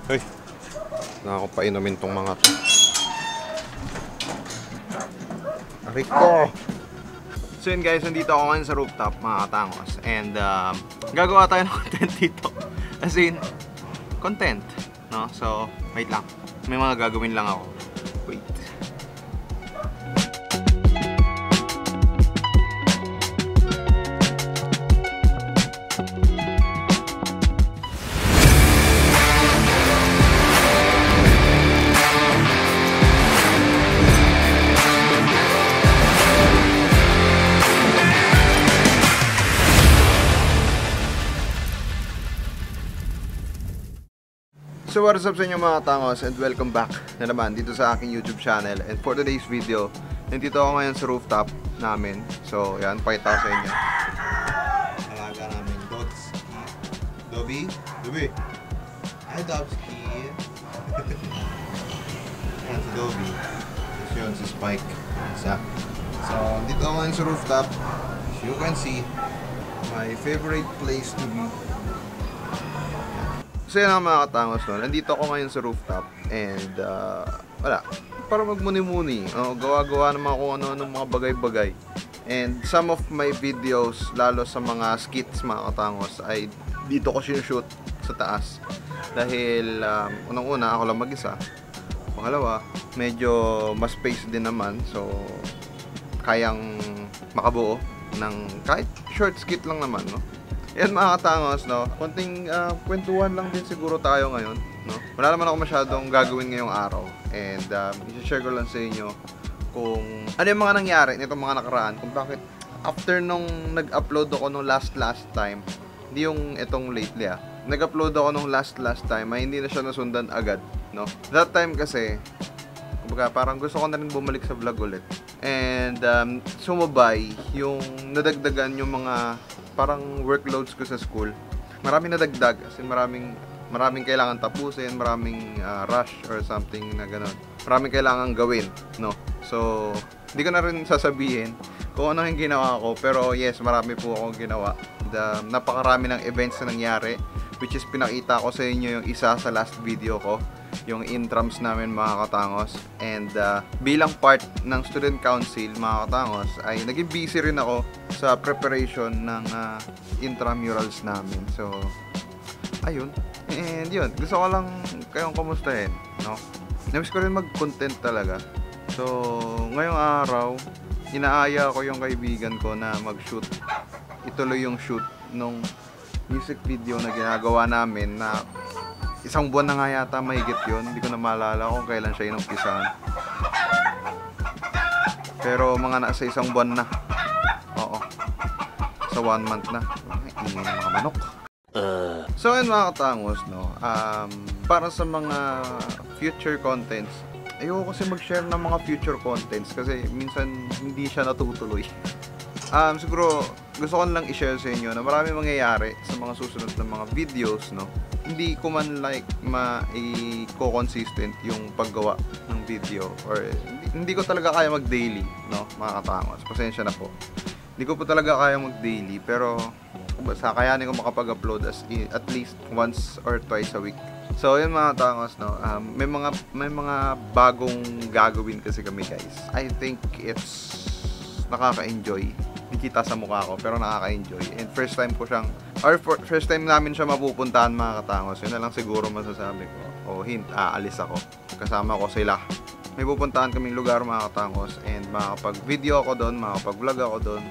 Hoy, na ako painumin tong mga to. Rico! So yun guys, nandito ako ngayon sa rooftop mga katangos. And gagawa tayo ng content dito. As in, content. No? So, wait lang. May mga gagawin lang ako. Wait. So what is up sa inyo mga tangos, and welcome back na naman dito sa aking YouTube channel. And for today's video, nandito ako ngayon sa rooftop namin. So yan, pakita ko sa inyo. Alaga namin, Dots. Dobby? Dobby? Hi Dobski. Yan si Dobby. Tapos yun si Spike. Isa. So dito ako ngayon sa rooftop. As you can see, my favorite place to be. So yan ang mga katangos no. Nandito ako ngayon sa rooftop and wala, para magmuni-muni, gawa-gawa naman kung ano-ano mga bagay-bagay. And some of my videos, lalo sa mga skits mga katangos, ay dito ko sinushoot sa taas. Dahil unang-una ako lang mag-isa. Pangalawa, medyo mas space din naman, so kayang makabuo ng kahit short skit lang naman, no? Yan mga katangos, no? Konting kwentuhan lang din siguro tayo ngayon, no? Wala naman ako masyadong gagawin ngayong araw. And i-share ko lang sa inyo kung ano yung mga nangyari nitong mga nakaraan. Kung bakit after nung nag-upload ako nung last time, hindi yung itong lately nag-upload ako nung last time ay hindi na siya nasundan agad, no? That time kasi, kumbaga parang gusto ko na rin bumalik sa vlog ulit. And sumabay yung nadagdagan yung mga parang workloads ko sa school. Maraming nadagdag, kasi maraming kailangan tapusin, maraming rush or something na gano'n. Maraming kailangan gawin, no? So, hindi ko na rin sasabihin kung ano yung ginawa ko, pero yes, marami po akong ginawa. Napakarami ng events na nangyari, which is pinakita ko sa inyo yung isa sa last video ko, yung intrams namin mga katangos. And bilang part ng student council mga katangos, ay naging busy rin ako sa preparation ng intramurals namin. So ayun, and yun, gusto ko lang kayong kumustahin, no? Namiss ko rin mag-content talaga. So ngayong araw, inaaya ko yung kaibigan ko na mag-shoot, ituloy yung shoot nung music video na ginagawa namin, na isang buwan na nga yata mahigit yun. Hindi ko na maalala kung kailan siya inumpisahan. Pero mga nasa isang buwan na. Oo. Sa 1 month na. Ingay ng mga manok. So yun mga katangos, no? Para sa mga future contents, ayoko kasi mag-share ng mga future contents kasi minsan hindi siya natutuloy. Siguro gusto ko lang i-share sa inyo na marami mangyayari sa mga susunod na mga videos, no? Hindi ko man i-consistent yung paggawa ng video, or hindi ko talaga kaya mag-daily, no, mga katangos. Pasensya na po. Hindi ko po talaga kaya mag-daily, pero basta kayanin ko makapag-upload at least once or twice a week. So yun mga katangos, no, may mga bagong gagawin kasi kami guys. I think it's nakaka-enjoy. Hindi kita sa mukha ko, pero nakaka-enjoy. And first time namin siya mapupuntahan mga katangos. Yun na lang siguro masasabi ko. O hint, aalis ako. Kasama ko sila. May pupuntahan kaming lugar mga katangos, and makakapag-video ako doon, makakapag-vlog ako doon.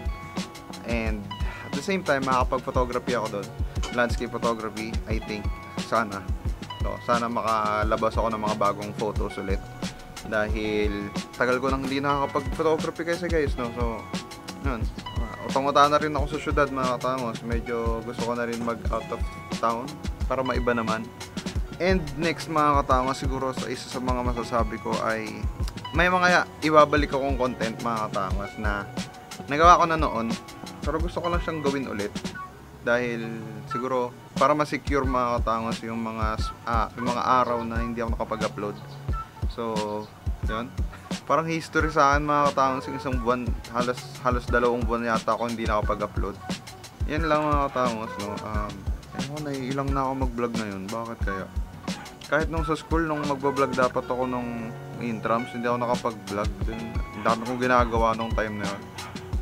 And at the same time, makakapag-photography ako doon. Landscape photography, I think. Sana. So, sana makalabas ako ng mga bagong photos ulit. Dahil tagal ko nang hindi nakakapag-photography kasi guys, no? So, yun. Utang-utang na rin ako sa syudad mga katangos. Medyo gusto ko na rin mag-out of town para maiba naman. And next mga katangos, siguro sa isa sa mga masasabi ko ay may mga ibabalik akong content mga katangos na nagawa ko na noon, pero gusto ko lang siyang gawin ulit. Dahil siguro para ma-secure mga katangos yung mga araw na hindi ako nakapag-upload. So, yun. Parang history sa akin mga katangos, yung isang buwan, halos 2 buwan yata ako hindi nakapag-upload. Yan lang mga katangos, no. Naiilang na ako mag-vlog ngayon. Bakit kaya? kahit nung sa school, nung magbablog dapat ako nung intrams, hindi ako nakapag-vlog. Ang dami kong ginagawa nung time na yun.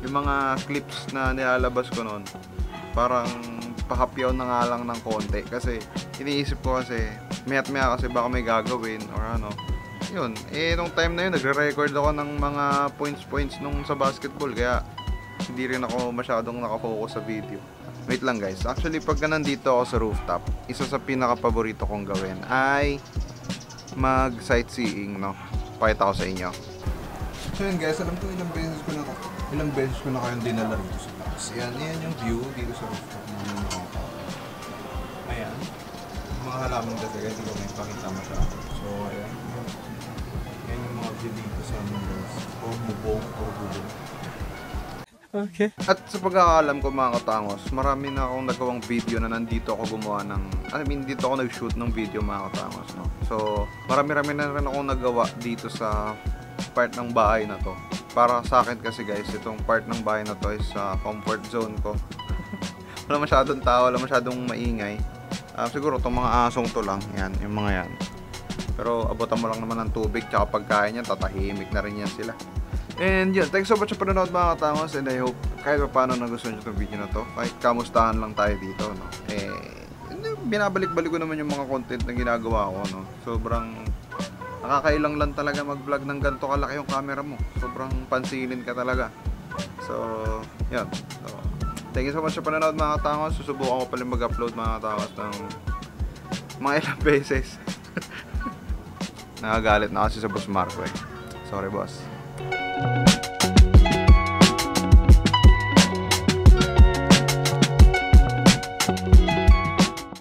Yung mga clips na nilalabas ko noon, parang pahapyaw na nga lang ng konti. Kasi iniisip ko kasi, maya't maya kasi baka may gagawin or ano. Yun, nung time na yun, nagre-record ako ng mga points nung sa basketball. Kaya hindi rin ako masyadong nakafocus sa video. Wait lang guys, actually pagka nandito ako sa rooftop, isa sa pinaka-paborito kong gawin ay mag-sightseeing, no? Pakita ko sa inyo. So yun guys, alam ko ilang beses ko na kayong dinala rito sa taas. Yan yung view dito sa rooftop ng mga. Ayan. Mga halaman kasi guys, hindi ko may pakita masyado. So ayan. Yan yung mga view dito sa mga guys. Or bubong. Okay. At sa pagkakaalam ko mga katangos, marami na akong nagawang video na nandito ako gumawa ng, dito ako nag-shoot ng video mga katangos, no? So, marami-rami na rin akong nagawa dito sa part ng bahay na to. Para sa akin kasi guys, itong part ng bahay na to is sa comfort zone ko. Wala masyadong tao, wala masyadong maingay. Siguro itong mga asong to lang, yan, yung mga yan. Pero abutan mo lang naman ng tubig, tsaka pagkain yan, tatahimik na rin yan sila. And yun, thanks so much sa panonood mga katangos, and I hope kahit pa paano nagustuhan nyo itong video na to. Kahit kamustahan lang tayo dito, no? Binabalik-balik ko naman yung mga content na ginagawa ko, no? Sobrang nakakailang lang talaga mag-vlog ng ganito kalaki yung camera mo. Sobrang pansinin ka talaga. So, yun. So, thank you so much sa panonood mga katangos. Susubukan ko pala mag-upload mga katangos ng mga ilang beses. Nakagalit na kasi sa Boss Marco eh. Sorry boss.